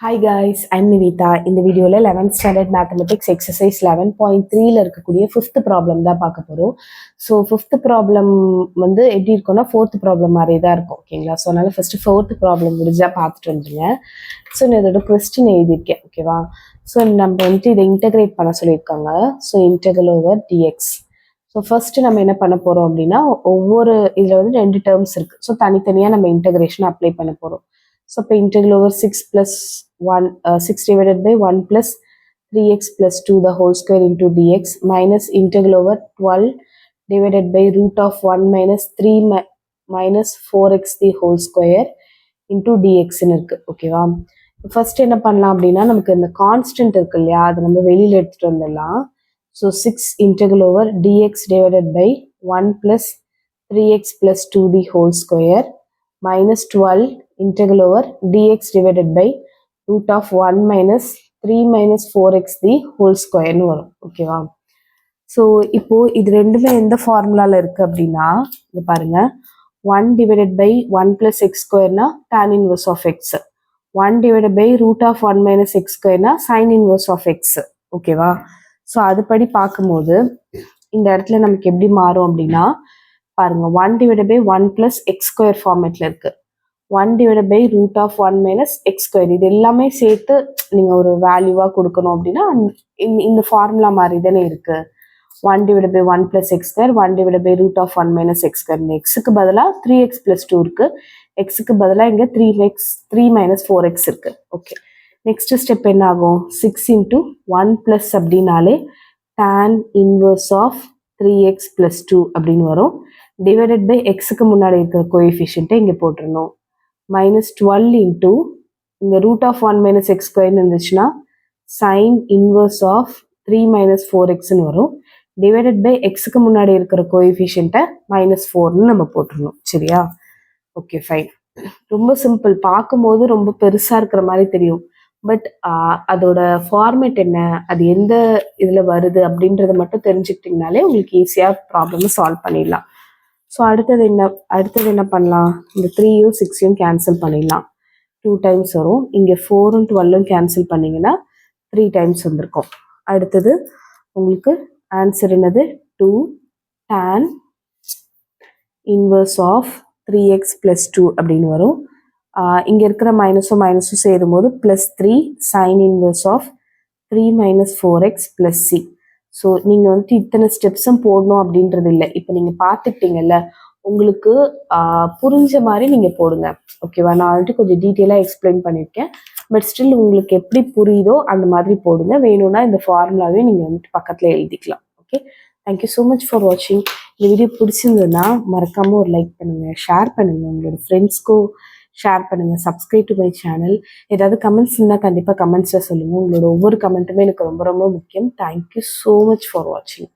Hi guys, I'm Nivita. இந்த வீடியோல 11th standard mathematics exercise 11.3ல இருக்கக்கூடிய ஃபிஃப்த் ப்ராப்ளம் தான் பார்க்க போகிறோம். ஸோ ஃபிஃப்த் ப்ராப்ளம் வந்து எப்படி இருக்கும்னா ஃபோர்த் ப்ராப்ளம் மாதிரி தான் இருக்கும், ஓகேங்களா? ஸோ அதனால ஃபர்ஸ்ட் ஃபோர்த் ப்ராப்ளம் முடிஞ்சா பார்த்துட்டு வந்துருங்க. ஸோ நான் இதோட கொஸ்டின் எழுதியிருக்கேன், ஓகேவா? ஸோ நம்ம வந்துட்டு இதை இன்டகிரேட் பண்ண சொல்லியிருக்காங்க. So integral over dx. So first நம்ம என்ன பண்ண போகிறோம் அப்படின்னா, ஒவ்வொரு இதில் வந்து 2 டேர்ம்ஸ் இருக்குது. ஸோ தனித்தனியாக நம்ம இன்டகிரேஷன் அப்ளை பண்ண போகிறோம். So, integral over 6 plus 1, 6 divided by 1 plus 3x plus 2 the whole square into dx minus integral over 12 divided by root of 1 minus 3 minus 4x the whole square into dx இருக்கு, ஓகேவா? First என்ன பண்ணலாம் அப்படின்னா, நமக்கு இந்த constant இருக்கு இல்லையா, அதை நம்ம வெளியில் எடுத்துகிட்டு வந்துடலாம். So 6 integral over dx divided by 1 plus 3x plus 2 the whole square minus 12 integral over dx divided by root of 1 minus 3 minus 4x the whole square னு வரும், ஓகேவா? ஸோ இப்போ இது ரெண்டுமே எந்த ஃபார்முலாவில் இருக்குது அப்படின்னா, இது பாருங்க, 1 divided by 1 plus x ஸ்கொயர்னா tan inverse of x, 1 divided by root of 1 minus x ஸ்கொயர்னா sin inverse of x, ஓகேவா? ஸோ அதுபடி பார்க்கும்போது இந்த இடத்துல நமக்கு எப்படி மாறும் அப்படின்னா, பாருங்க, 1 divided by 1 plus x square ஃபார்மேட்டில் இருக்குது, 1 divided by root of 1 minus x square, இது எல்லாமே சேர்த்து நீங்கள் ஒரு வேல்யூவாக கொடுக்கணும் அப்படின்னா இந்த ஃபார்முலா மாதிரி தானே இருக்குது. 1 divided by 1 plus x square, 1 divided by root of 1 minus x square. இந்த எக்ஸுக்கு பதிலாக 3x plus 2 இருக்குது, எக்ஸுக்கு பதிலாக இங்கே 3 minus 4x இருக்குது, ஓகே. நெக்ஸ்ட் ஸ்டெப் என்ன ஆகும், 6 into 1 plus அப்படின்னாலே tan inverse of 3x plus 2 அப்படின்னு வரும். டிவைடட் பை எக்ஸுக்கு முன்னாடி இருக்கிற கோஎஃபிஷியன்ட்டை இங்கே போட்டுருணும். minus 12 into இந்த root of 1 minus x square இருந்துச்சுன்னா sin inverse of 3 minus 4xன்னு வரும். divided by xக்கு முன்னாடி இருக்கிற கோஎஃபிஷியன்ட்டை -4ன்னு நம்ம போட்டுருணும், சரியா? Okay, fine. ரொம்ப சிம்பிள். பார்க்கும்போது ரொம்ப பெருசாக இருக்கிற மாதிரி தெரியும், பட் அதோட ஃபார்மேட் என்ன, அது எந்த இதில் வருது அப்படின்றத மட்டும் தெரிஞ்சுக்கிட்டிங்கனாலே உங்களுக்கு ஈஸியாக ப்ராப்ளமை சால்வ் பண்ணிடலாம். ஸோ அடுத்தது என்ன பண்ணலாம், இந்த 3யும் 6யும் கேன்சல் பண்ணிடலாம். 2 டைம்ஸ் வரும். இங்கே 4ம் 12ம் கேன்சல் பண்ணிங்கன்னா 3 டைம்ஸ் வந்திருக்கும். அடுத்தது உங்களுக்கு ஆன்சர் என்னது, 2 tan inverse of 3x plus 2 அப்படின்னு வரும். இங்கே இருக்கிற மைனஸும் சேரும் போது +3 sin inverse of 3 minus 4x plus c. So நீங்கள் வந்துட்டு இத்தனை ஸ்டெப்ஸும் போடணும் அப்படின்றது இல்லை. இப்போ நீங்கள் பார்த்துக்கிட்டீங்கல்ல, உங்களுக்கு புரிஞ்ச மாதிரி நீங்கள் போடுங்க, ஓகேவா? நான் வந்துட்டு கொஞ்சம் டீட்டெயிலாக எக்ஸ்பிளைன் பண்ணியிருக்கேன், பட் ஸ்டில் உங்களுக்கு எப்படி புரியுதோ அந்த மாதிரி போடுங்க. வேணும்னா இந்த ஃபார்முலாவே நீங்கள் வந்துட்டு பக்கத்தில் எழுதிக்கலாம், okay. Thank you so much for வாட்சிங். இந்த வீடியோ பிடிச்சிருந்ததுன்னா மறக்காமல் ஒரு லைக் பண்ணுங்கள், ஷேர் பண்ணுங்கள், உங்களோட ஃப்ரெண்ட்ஸ்க்கும் ஷேர் பண்ணுங்கள், சப்ஸ்கிரைப் டு மை சேனல். ஏதாவது கமெண்ட்ஸ் இருந்தால் கண்டிப்பாக கமெண்ட்ஸில் சொல்லுங்கள். உங்களோட ஒவ்வொரு கமெண்ட்டுமே எனக்கு ரொம்ப ரொம்ப முக்கியம். தேங்க்யூ ஸோ மச் ஃபார் வாட்சிங்.